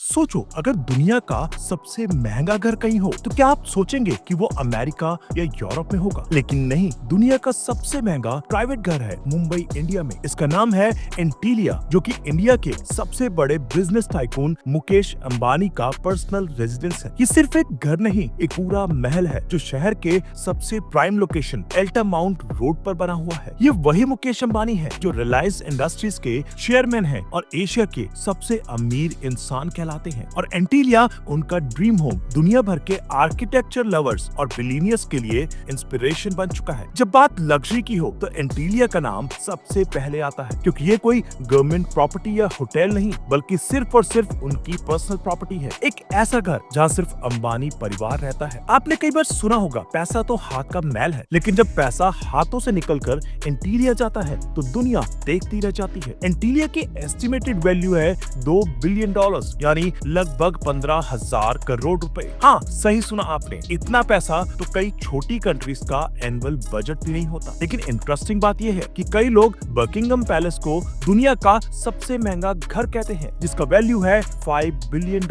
सोचो, अगर दुनिया का सबसे महंगा घर कहीं हो तो क्या आप सोचेंगे कि वो अमेरिका या यूरोप में होगा? लेकिन नहीं, दुनिया का सबसे महंगा प्राइवेट घर है मुंबई, इंडिया में। इसका नाम है एंटीलिया, जो कि इंडिया के सबसे बड़े बिजनेस टाइकून मुकेश अंबानी का पर्सनल रेजिडेंस है। ये सिर्फ एक घर नहीं, एक पूरा महल है जो शहर के सबसे प्राइम लोकेशन एल्टामाउंट रोड पर बना हुआ है। ये वही मुकेश अंबानी है जो रिलायंस इंडस्ट्रीज के चेयरमैन है और एशिया के सबसे अमीर इंसान कहलाते हैं। और एंटीलिया उनका ड्रीम होम दुनिया भर के आर्किटेक्चर लवर्स और बिलियनियर्स के लिए इंस्पिरेशन बन चुका है। जब बात लग्जरी की हो तो एंटीलिया का नाम सबसे पहले आता है, क्योंकि ये कोई गवर्नमेंट प्रॉपर्टी या होटल नहीं, बल्कि सिर्फ और सिर्फ उनकी पर्सनल प्रॉपर्टी है। एक ऐसा घर जहाँ सिर्फ अंबानी परिवार रहता है। आपने कई बार सुना होगा, पैसा तो हाथ का मैल है, लेकिन जब पैसा हाथों से निकलकर एंटीलिया जाता है तो दुनिया देखती रह जाती है। एंटीलिया की एस्टिमेटेड वैल्यू है $2 बिलियन, यानी लगभग 15,000 करोड़ रुपए। हाँ, सही सुना आपने, इतना पैसा तो कई छोटी कंट्रीज का एनुअल बजट भी नहीं होता। लेकिन इंटरेस्टिंग बात यह है कि कई लोग बकिंगम पैलेस को दुनिया का सबसे महंगा घर कहते हैं, जिसका वैल्यू है $5 बिलियन।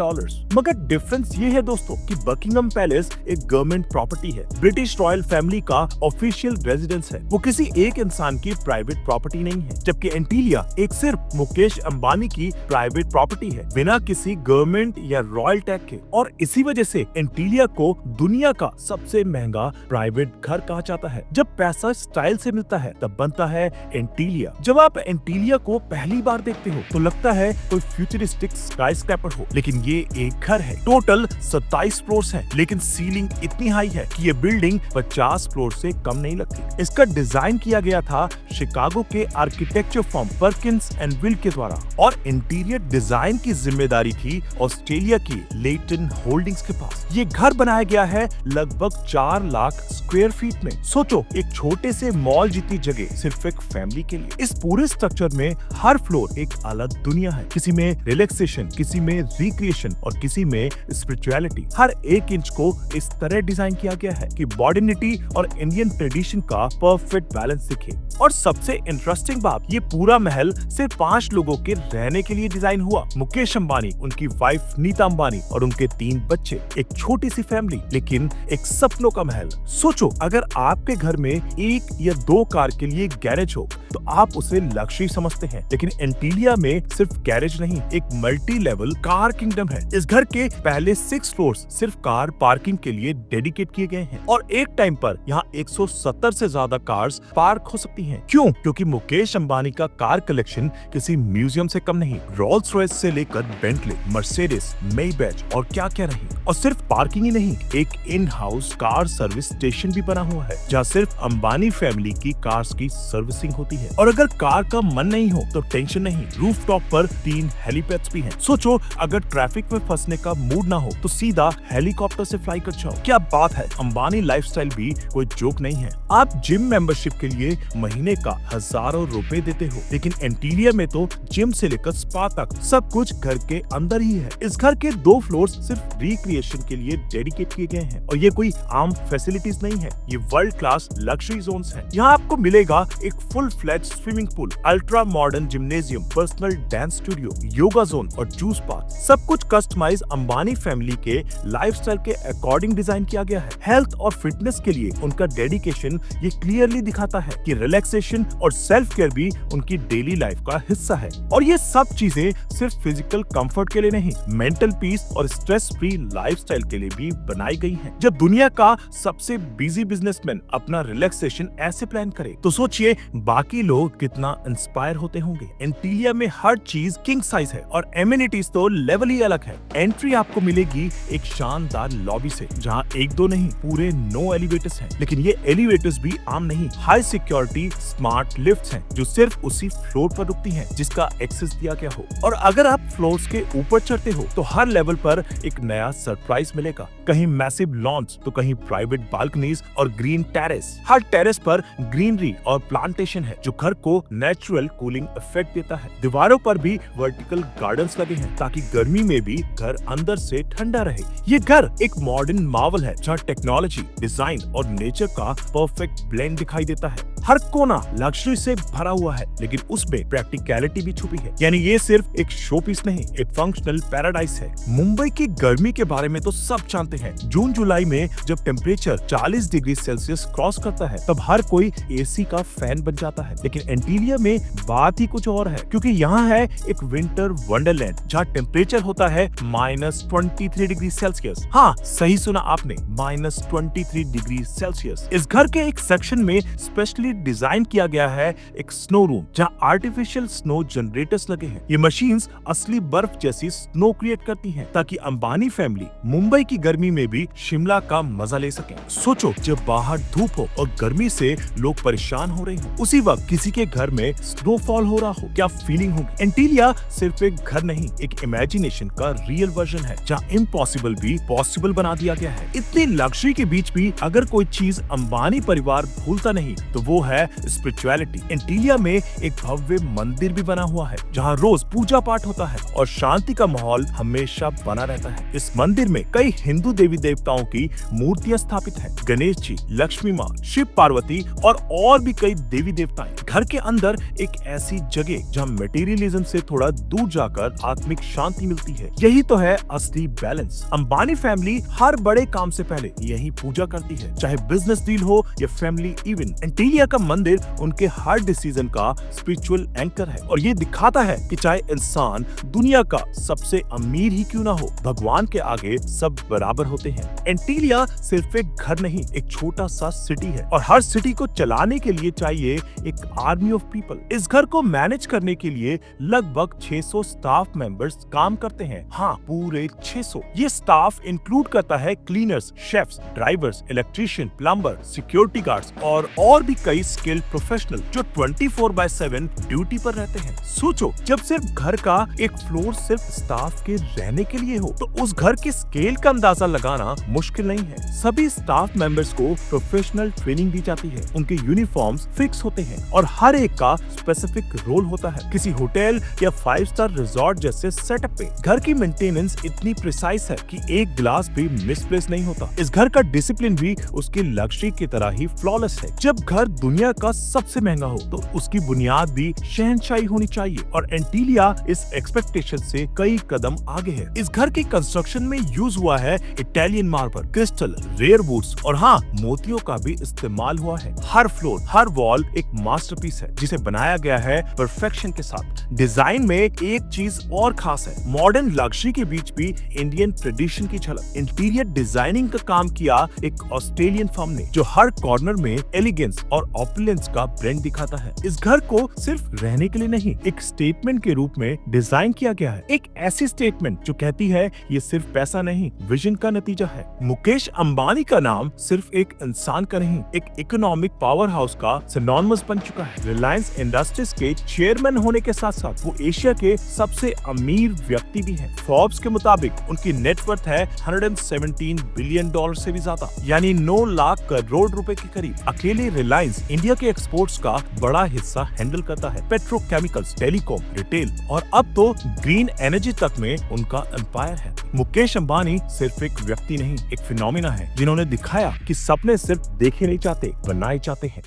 मगर डिफरेंस ये है दोस्तों कि बकिंगम पैलेस एक गवर्नमेंट प्रॉपर्टी है, ब्रिटिश रॉयल फैमिली का ऑफिशियल रेजिडेंस है। वो किसी एक इंसान की प्राइवेट प्रॉपर्टी नहीं है, जबकि एंटीलिया एक सिर्फ मुकेश अंबानी की प्राइवेट प्रॉपर्टी है, बिना किसी गवर्नमेंट या रॉयल टैग के। और इसी वजह से एंटीलिया को दुनिया का सबसे महंगा प्राइवेट घर कहा जाता है। जब पैसा स्टाइल से मिलता है तब बनता है एंटीलिया। जब आप एंटीलिया को पहली बार देखते हो तो लगता है कोई फ्यूचरिस्टिक स्काईस्क्रैपर हो, लेकिन ये एक घर है। टोटल 27 फ्लोर्स हैं, लेकिन सीलिंग इतनी हाई है कि ये बिल्डिंग 50 फ्लोर से कम नहीं लगती। इसका डिजाइन किया गया था शिकागो के architecture firm Perkins and will के द्वारा, और इंटीरियर डिजाइन की जिम्मेदारी थी ऑस्ट्रेलिया की लेटन होल्डिंग्स के पास। ये घर बनाया गया है लगभग 4 लाख स्क्वायर फीट में। सोचो, एक छोटे से मॉल जितनी जगह सिर्फ एक फैमिली के लिए। इस पूरे स्ट्रक्चर में हर फ्लोर एक अलग दुनिया है, किसी में रिलैक्सेशन, किसी में रिक्रिएशन और किसी में स्पिरिचुअलिटी। हर एक इंच को इस तरह डिजाइन किया गया है कि मॉडर्निटी और इंडियन ट्रेडिशन का परफेक्ट बैलेंस दिखे। और सबसे इंटरेस्टिंग बात, ये पूरा महल सिर्फ 5 लोगों के रहने के लिए डिजाइन हुआ। मुकेश अंबानी, उनकी वाइफ नीता अंबानी और उनके 3 बच्चे। एक छोटी सी फैमिली, लेकिन एक सपनों का महल। सोचो, अगर आपके घर में 1 या 2 कार के लिए गैरेज हो तो आप उसे लग्जरी समझते हैं, लेकिन एंटीलिया में सिर्फ गैरेज नहीं, एक मल्टी लेवल कार किंगडम है। इस घर के पहले 6 फ्लोर्स सिर्फ कार पार्किंग के लिए डेडिकेट किए गए हैं, और एक टाइम पर यहाँ 170 से ज्यादा कार्स पार्क हो सकती हैं। क्यों? क्योंकि मुकेश अंबानी का कार कलेक्शन किसी म्यूजियम से कम नहीं। रोल्स रॉयस से लेकर बेंटले, मर्सिडीज, मेybach और क्या क्या नहीं। और सिर्फ पार्किंग ही नहीं, एक in house car service station भी बना हुआ है, जहाँ सिर्फ अंबानी फैमिली की कार्स की सर्विसिंग होती है। और अगर कार का मन नहीं हो तो टेंशन नहीं, रूफटॉप पर 3 हेलीपैड्स भी हैं। सोचो, अगर ट्रैफिक में फंसने का मूड ना हो तो सीधा हेलीकॉप्टर से फ्लाई कर जाओ। क्या बात है, अंबानी लाइफस्टाइल भी कोई जोक नहीं है। आप जिम मेंबरशिप के लिए महीने का हजारों रुपए देते हो, लेकिन एंटीलिया में तो जिम से लेकर स्पा तक सब कुछ घर के अंदर ही है। इस घर के 2 फ्लोर्स सिर्फ रिक्रिएशन के लिए डेडिकेट किए गए हैं, और ये कोई आम फैसिलिटीज नहीं है, ये वर्ल्ड क्लास लग्जरी जोन्स हैं। यहाँ आपको मिलेगा एक full flat swimming pool, ultra modern gymnasium, personal dance studio, yoga zone और जूस पार्क। सब कुछ कस्टमाइज अंबानी फैमिली के लाइफस्टाइल के अकॉर्डिंग डिजाइन किया गया है। हेल्थ और फिटनेस के लिए उनका डेडिकेशन ये क्लियरली दिखाता है कि रिलैक्सेशन और सेल्फ केयर भी उनकी डेली लाइफ का हिस्सा है। और ये सब चीजें सिर्फ फिजिकल कंफर्ट के लिए नहीं, मेंटल पीस और स्ट्रेस फ्री लाइफस्टाइल के लिए भी बनाई गई हैं। जब दुनिया का सबसे बिजी बिजनेसमैन अपना रिलैक्सेशन ऐसे प्लान करे तो सोचिए बाकी लोग कितना इंस्पायर होते होंगे। एंटीलिया में हर चीज किंग साइज है और एमिनिटीज तो लेवल ही अलग है। एंट्री आपको मिलेगी एक शानदार लॉबी से, जहाँ 1-2 नहीं, पूरे 9 एलिवेटर्स हैं। लेकिन ये एलिवेटर्स भी आम नहीं, हाई सिक्योरिटी स्मार्ट लिफ्ट्स हैं जो सिर्फ उसी फ्लोर पर रुकती हैं जिसका एक्सेस दिया गया हो। और अगर आप फ्लोर्स के ऊपर चढ़ते हो तो हर लेवल पर एक नया सरप्राइज मिलेगा। कहीं मैसिव लॉन्स तो कहीं प्राइवेट बालकनीज और ग्रीन टेरेस। हर टेरेस पर ग्रीनरी और प्लांटेशन है जो घर को नेचुरल कूलिंग इफेक्ट देता है। दीवारों पर भी वर्टिकल गार्डन्स लगे हैं ताकि गर्मी में भी घर अंदर से ठंडा रहे। ये घर एक मॉडर्न मार्वल है जहाँ टेक्नोलॉजी, डिजाइन और नेचर का परफेक्ट ब्लेंड दिखाई देता है। हर कोना लग्जरी से भरा हुआ है, लेकिन उसमें प्रैक्टिकलिटी भी छुपी है। यानी ये सिर्फ एक शो पीस नहीं, एक फंक्शनल पैराडाइस है। मुंबई की गर्मी के बारे में तो सब जानते हैं। जून जुलाई में जब टेम्परेचर 40 डिग्री सेल्सियस क्रॉस करता है तब हर कोई एसी का फैन बन जाता है। लेकिन एंटीलिया में बात ही कुछ और है, क्योंकि यहाँ है एक विंटर वंडरलैंड जहाँ टेम्परेचर होता है -23 डिग्री सेल्सियस। हाँ, सही सुना आपने, -23 डिग्री सेल्सियस। इस घर के एक सेक्शन में स्पेशली डिजाइन किया गया है एक स्नो रूम, जहाँ आर्टिफिशियल स्नो जनरेटर्स लगे हैं। ये मशीन्स असली बर्फ जैसी स्नो क्रिएट करती हैं, ताकि अंबानी फैमिली मुंबई की गर्मी में भी शिमला का मजा ले सके। सोचो, जब बाहर धूप हो और गर्मी से लोग परेशान हो रहे हो, उसी वक्त किसी के घर में स्नोफॉल हो रहा हो, क्या फीलिंग होगी। एंटीलिया सिर्फ एक घर नहीं, एक इमेजिनेशन का रियल वर्जन है, जहाँ इम्पॉसिबल भी पॉसिबल बना दिया गया है। इतनी लग्जरी के बीच भी अगर कोई चीज अंबानी परिवार भूलता नहीं तो वो है स्पिरिचुअलिटी। एंटीलिया में एक भव्य मंदिर भी बना हुआ है, जहाँ रोज पूजा पाठ होता है और शांति का माहौल हमेशा बना रहता है। इस मंदिर में कई हिंदू देवी देवताओं की मूर्तियां स्थापित है, गणेश जी, लक्ष्मी माँ, शिव पार्वती और भी कई देवी देवताएं। घर के अंदर एक ऐसी जगह जहाँ मटेरियलिज्म से थोड़ा दूर जाकर आत्मिक शांति मिलती है। यही तो है असली बैलेंस। अंबानी फैमिली हर बड़े काम से पहले यही पूजा करती है, चाहे बिजनेस डील हो या फैमिली इवेंट। एंटीलिया का मंदिर उनके हर डिसीजन का स्पिरिचुअल एंकर है, और ये दिखाता है कि चाहे इंसान दुनिया का सबसे अमीर ही क्यों ना हो, भगवान के आगे सब बराबर होते हैं। एंटीलिया सिर्फ एक घर नहीं, एक छोटा सा सिटी है, और हर सिटी को चलाने के लिए चाहिए एक आर्मी ऑफ पीपल। इस घर को मैनेज करने के लिए लगभग 600 स्टाफ मेंबर्स काम करते हैं। हाँ, पूरे 600। ये स्टाफ इंक्लूड करता है cleaners, chefs, drivers, electrician, plumber, security guards और भी कई स्किल्ड प्रोफेशनल जो 24/7 ड्यूटी पर रहते हैं। सोचो, जब सिर्फ घर का एक फ्लोर सिर्फ स्टाफ के रहने के लिए हो, तो उस घर के स्केल का अंदाजा लगाना मुश्किल नहीं है। सभी स्टाफ मेंबर्स को प्रोफेशनल ट्रेनिंग दी जाती है, उनके यूनिफॉर्म्स फिक्स होते हैं और हर एक का स्पेसिफिक रोल होता है। किसी होटल या 5 स्टार रिजॉर्ट जैसे सेटअप पे घर की मेंटेनेंस इतनी प्रिसाइज है कि एक ग्लास भी मिसप्लेस नहीं होता। इस घर का डिसिप्लिन भी उसकी लग्जरी की तरह ही फ्लॉलेस है। जब घर दुनिया का सबसे महंगा हो तो उसकी बुनियाद भी शहनशाही होनी चाहिए, और एंटीलिया इस एक्सपेक्टेशन से कई कदम आगे है। इस घर के कंस्ट्रक्शन में यूज हुआ है Italian marble, crystal, rare woods और हाँ, मोतियों का भी इस्तेमाल हुआ है। हर फ्लोर, हर वॉल एक मास्टरपीस है, जिसे बनाया गया है परफेक्शन के साथ। डिजाइन में एक चीज और खास है, मॉडर्न लग्जरी के बीच भी इंडियन ट्रेडिशन की झलक। इंटीरियर डिजाइनिंग का काम किया एक ऑस्ट्रेलियन फर्म ने, जो हर कॉर्नर में एलिगेंस और ऑपुलेंस का ब्रांड दिखाता है। इस घर को सिर्फ रहने के लिए नहीं, एक स्टेटमेंट के रूप में डिजाइन किया गया है। एक ऐसी स्टेटमेंट जो कहती है ये सिर्फ पैसा नहीं, विजन का नतीजा है। मुकेश अंबानी का नाम सिर्फ एक इंसान का नहीं, एक इकोनॉमिक पावर हाउस का सिनोनिमस बन चुका है। रिलायंस इंडस्ट्रीज के चेयरमैन होने के साथ साथ वो एशिया के सबसे अमीर व्यक्ति भी हैं। फोर्ब्स के मुताबिक उनकी नेटवर्थ है $117 बिलियन से भी ज्यादा, यानी 9 लाख करोड़ रुपए के करीब। अकेले रिलायंस इंडिया के एक्सपोर्ट्स का बड़ा हिस्सा हैंडल करता है, पेट्रोकेमिकल्स, टेलीकॉम, रिटेल और अब तो ग्रीन एनर्जी तक में उनका एम्पायर है। मुकेश अंबानी सिर्फ एक व्यक्ति नहीं, एक फिनोमिना है, जिन्होंने दिखाया कि सपने सिर्फ देखे नहीं जाते, बनाए जाते हैं।